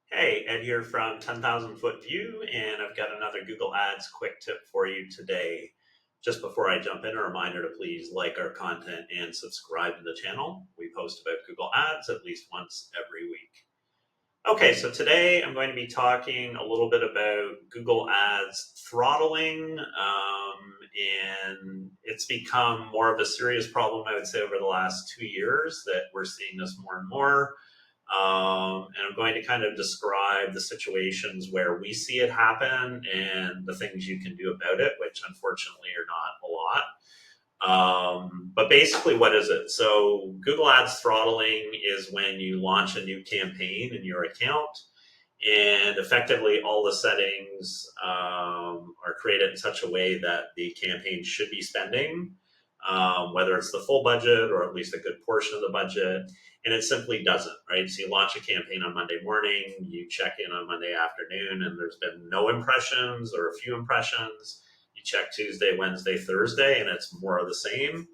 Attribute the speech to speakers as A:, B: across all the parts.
A: Hey, Ed here from 10,000 Foot View, and I've got another Google Ads quick tip for you today. Just before I jump in, a reminder to please like our content and subscribe to the channel. We post about Google Ads at least once every week. Okay, so today I'm going to be talking a little bit about Google Ads throttling, and it's become more of a serious problem, I would say, over the last 2 years that we're seeing this more and more. And I'm going to kind of describe the situations where we see it happen and the things you can do about it, which unfortunately are not a lot. But basically, what is it? So, Google Ads throttling is when you launch a new campaign in your account, and effectively all the settings are created in such a way that the campaign should be spending, whether it's the full budget or at least a good portion of the budget, and it simply doesn't, right? So you launch a campaign on Monday morning, you check in on Monday afternoon, and there's been no impressions or a few impressions. You check Tuesday, Wednesday, Thursday, and it's more of the same.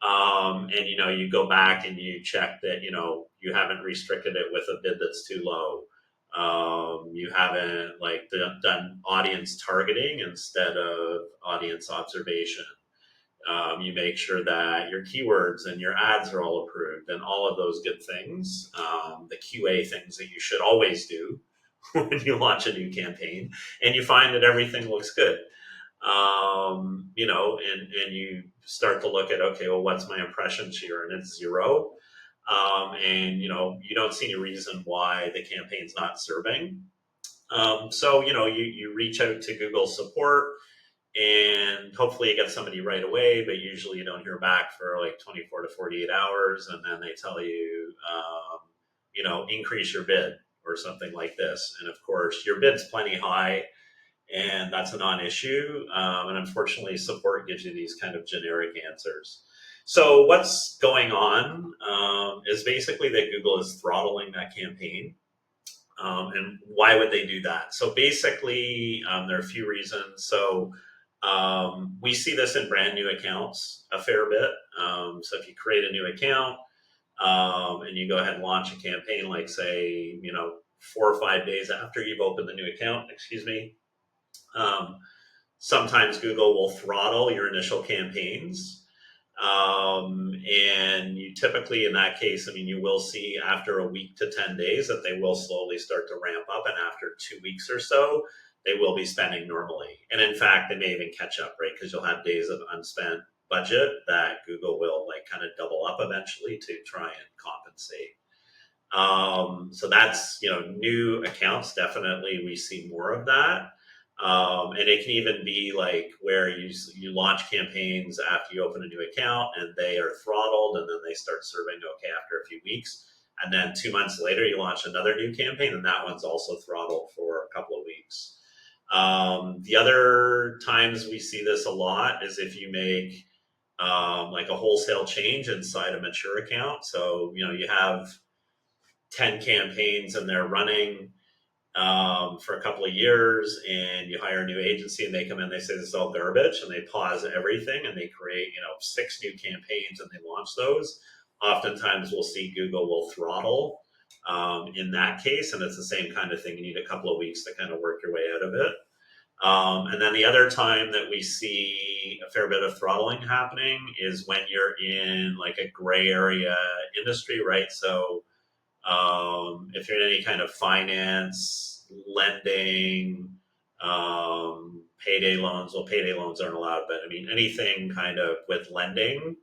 A: And you go back and you check that you haven't restricted it with a bid that's too low. You haven't done audience targeting instead of audience observation. You make sure that your keywords and your ads are all approved and all of those good things, the QA things that you should always do when you launch a new campaign, and you find that everything looks good. And you start to look at, okay, well, what's my impressions here? And it's zero. And you don't see any reason why the campaign's not serving. So you reach out to Google support, and hopefully you get somebody right away, but usually you don't hear back for like 24 to 48 hours. And then they tell you, increase your bid or something like this. And of course, your bid's plenty high, and that's a non-issue. And unfortunately, support gives you these kind of generic answers. So what's going on is basically that Google is throttling that campaign. And why would they do that? So basically, there are a few reasons. So we see this in brand new accounts a fair bit. So if you create a new account and you go ahead and launch a campaign, like say, 4 or 5 days after you've opened the new account, excuse me, um, sometimes Google will throttle your initial campaigns. And you typically, in that case, you will see after a week to 10 days that they will slowly start to ramp up. And after 2 weeks or so, they will be spending normally. And in fact, they may even catch up, right? Because you'll have days of unspent budget that Google will kind of double up eventually to try and compensate. So that's, new accounts, definitely we see more of that. And it can even be like where you launch campaigns after you open a new account and they are throttled, and then they start serving okay after a few weeks. And then 2 months later, you launch another new campaign, and that one's also throttled for a couple of weeks. The other times we see this a lot is if you make like a wholesale change inside a mature account. So, you have 10 campaigns and they're running for a couple of years, and you hire a new agency and they come in, they say this is all garbage, and they pause everything and they create 6 new campaigns and they launch those. Oftentimes we'll see Google will throttle in that case, and it's the same kind of thing. You need a couple of weeks to kind of work your way out of it. And then the other time that we see a fair bit of throttling happening is when you're in like a gray area industry, right? So if you're in any kind of finance, lending, payday loans, well, payday loans aren't allowed, but anything kind of with lending,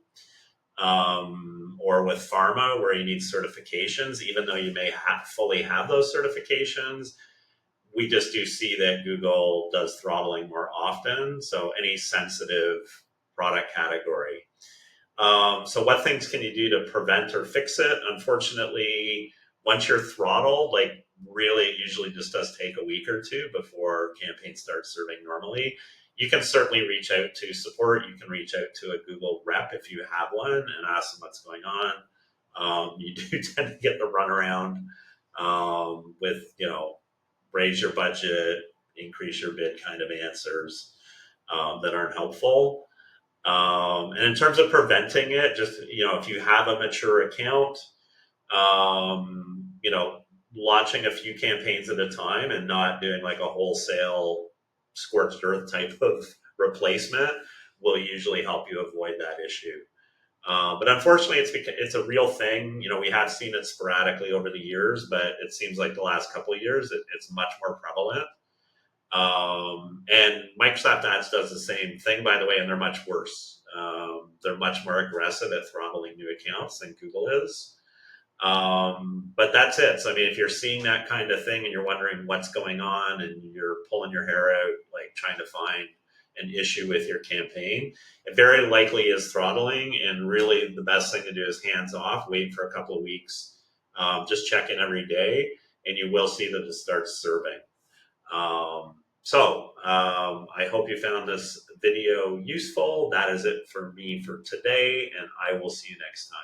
A: or with pharma where you need certifications, even though you may fully have those certifications, we just do see that Google does throttling more often. So any sensitive product category. So what things can you do to prevent or fix it? Unfortunately, once you're throttled, really, it usually just does take a week or two before campaigns start serving normally. You can certainly reach out to support. You can reach out to a Google rep if you have one and ask them what's going on. You do tend to get the runaround with, raise your budget, increase your bid kind of answers that aren't helpful. And in terms of preventing it, just, if you have a mature account, launching a few campaigns at a time and not doing like a wholesale scorched earth type of replacement will usually help you avoid that issue. But unfortunately, it's a real thing. You know, we have seen it sporadically over the years, but it seems like the last couple of years it's much more prevalent. And Microsoft Ads does the same thing, by the way, and they're much worse. They're much more aggressive at throttling new accounts than Google is. But that's it. So, I mean, if you're seeing that kind of thing and you're wondering what's going on and you're pulling your hair out, like trying to find an issue with your campaign, it very likely is throttling. And really, the best thing to do is hands off, wait for a couple of weeks, just check in every day, and you will see that it starts serving. I hope you found this video useful. That is it for me for today, and I will see you next time.